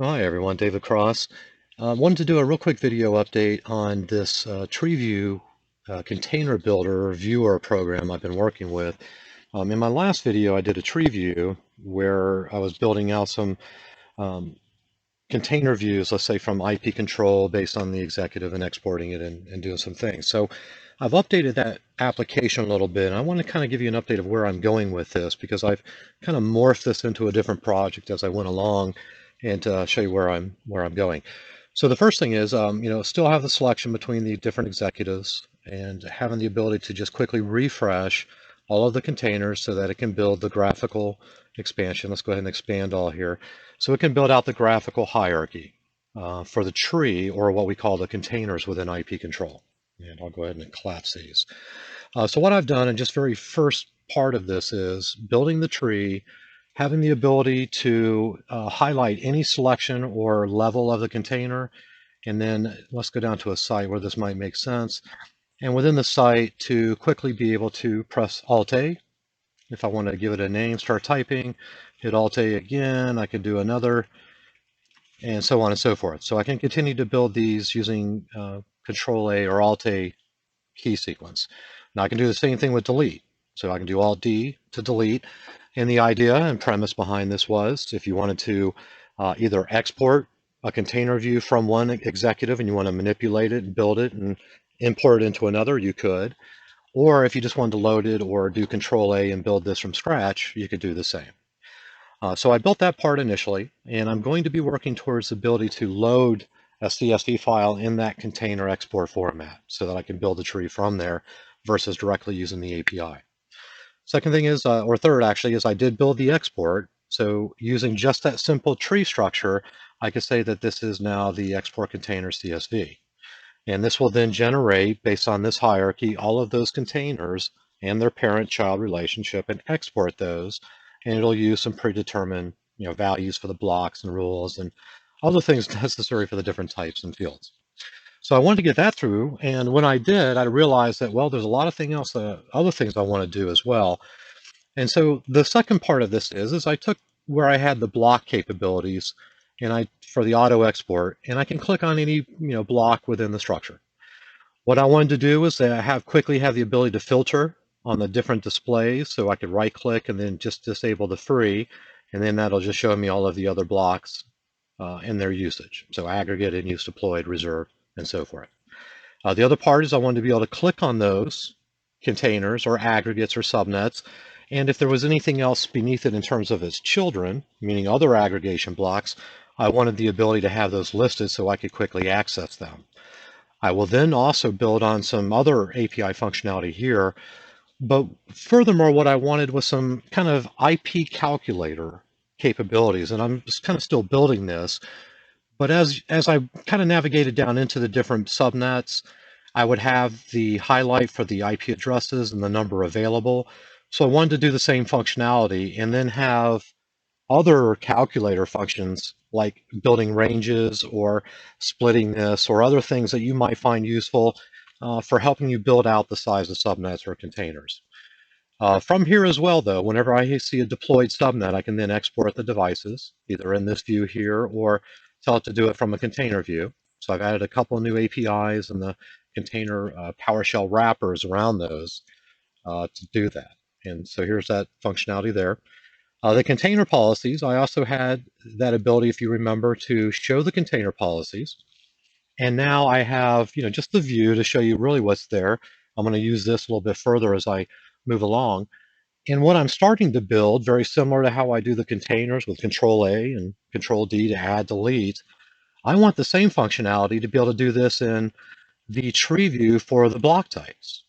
Hi everyone, David Cross. Wanted to do a real quick video update on this tree view container builder viewer program I've been working with. In my last video, I did a tree view where I was building out some um, container views, let's say from IPControl based on the executive and exporting it and doing some things. So I've updated that application a little bit, and I want to kind of give you an update of where I'm going with this because I've kind of morphed this into a different project as I went along and show you where I'm going. So the first thing is, still have the selection between the different executives and having the ability to just quickly refresh all of the containers so that it can build the graphical expansion. Let's go ahead and expand all here. So it can build out the graphical hierarchy for the tree, or what we call the containers within IPControl. And I'll go ahead and collapse these. So what I've done, and just very first part of this, is building the tree, having the ability to highlight any selection or level of the container. And then let's go down to a site where this might make sense. And within the site, to quickly be able to press Alt-A. If I want to give it a name, start typing, hit Alt-A again, I could do another, and so on and so forth. So I can continue to build these using Control-A or Alt-A key sequence. Now I can do the same thing with delete. So I can do Alt-D to delete. And the idea and premise behind this was if you wanted to either export a container view from one executive and you want to manipulate it and build it and import it into another, you could. Or if you just wanted to load it or do Control-A and build this from scratch, you could do the same. So I built that part initially, and I'm going to be working towards the ability to load a CSV file in that container export format so that I can build a tree from there versus directly using the API. Second thing is, or third actually, is I did build the export. So using just that simple tree structure, I could say that this is now the export container CSV. And this will then generate, based on this hierarchy, all of those containers and their parent-child relationship and export those. And it'll use some predetermined values for the blocks and rules and other things necessary for the different types and fields. So I wanted to get that through. And when I did, I realized that, well, there's a lot of other things I want to do as well. And so the second part of this is I took where I had the block capabilities and for the auto export, and I can click on any block within the structure. What I wanted to do was quickly have the ability to filter on the different displays, so I could right click and then just disable the free, and then that'll just show me all of the other blocks and their usage. So aggregate, in use, deployed, reserved, and so forth. The other part is I wanted to be able to click on those containers or aggregates or subnets, and if there was anything else beneath it in terms of its children, meaning other aggregation blocks, I wanted the ability to have those listed so I could quickly access them. I will then also build on some other API functionality here, but furthermore, what I wanted was some kind of IP calculator capabilities, and I'm just kind of still building this. But as I kind of navigated down into the different subnets, I would have the highlight for the IP addresses and the number available. So I wanted to do the same functionality and then have other calculator functions like building ranges or splitting this or other things that you might find useful for helping you build out the size of subnets or containers. From here as well, though, whenever I see a deployed subnet, I can then export the devices, either in this view here or tell it to do it from a container view. So I've added a couple of new APIs and the container PowerShell wrappers around those to do that. And so here's that functionality there. The container policies, I also had that ability, if you remember, to show the container policies. And now I have, just the view to show you really what's there. I'm going to use this a little bit further as I move along. And what I'm starting to build, very similar to how I do the containers with Control-A and Control-D to add, delete, I want the same functionality to be able to do this in the tree view for the block types.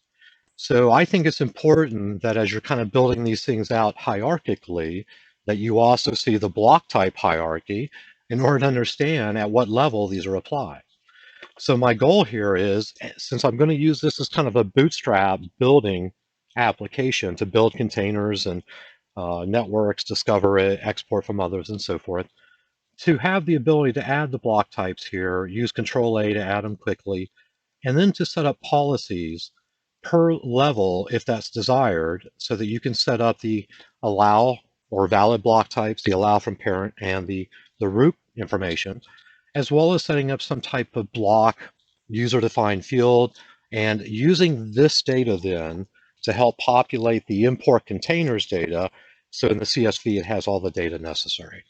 So I think it's important that as you're kind of building these things out hierarchically, that you also see the block type hierarchy in order to understand at what level these are applied. So my goal here is, since I'm going to use this as kind of a bootstrap building application to build containers and networks, discover it, export from others, and so forth, to have the ability to add the block types here, use Control-A to add them quickly, and then to set up policies per level if that's desired, so that you can set up the allow or valid block types, the allow from parent, and the root information, as well as setting up some type of block, user-defined field, and using this data then to help populate the import containers data. So in the CSV, it has all the data necessary.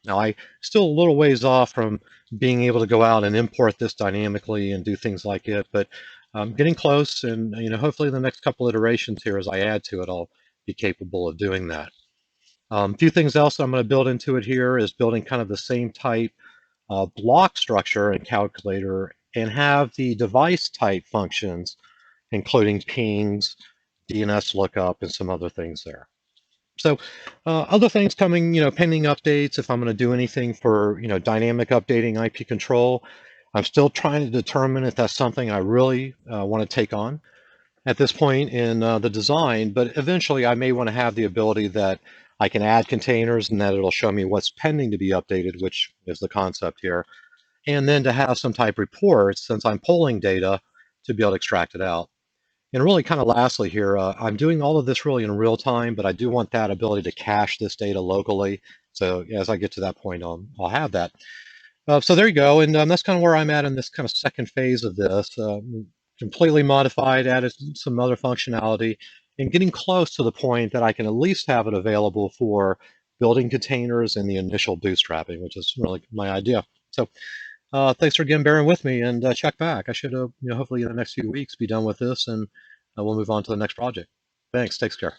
Now, I still a little ways off from being able to go out and import this dynamically and do things like it, but I'm getting close, and hopefully the next couple iterations here as I add to it, I'll be capable of doing that. A few things else I'm going to build into it here is building kind of the same type block structure and calculator and have the device type functions, including pings, DNS lookup, and some other things there. So other things coming, pending updates, if I'm going to do anything for, dynamic updating IP control, I'm still trying to determine if that's something I really want to take on at this point in the design, but eventually I may want to have the ability that I can add containers and that it'll show me what's pending to be updated, which is the concept here, and then to have some type report since I'm pulling data to be able to extract it out. And really kind of lastly here, I'm doing all of this really in real time, but I do want that ability to cache this data locally. So as I get to that point, I'll have that. So there you go. And that's kind of where I'm at in this kind of second phase of this. Completely modified, added some other functionality, and getting close to the point that I can at least have it available for building containers and the initial bootstrapping, which is really my idea. So thanks for again bearing with me, and check back. I should, hopefully in the next few weeks be done with this, and we'll move on to the next project. Thanks. Take care.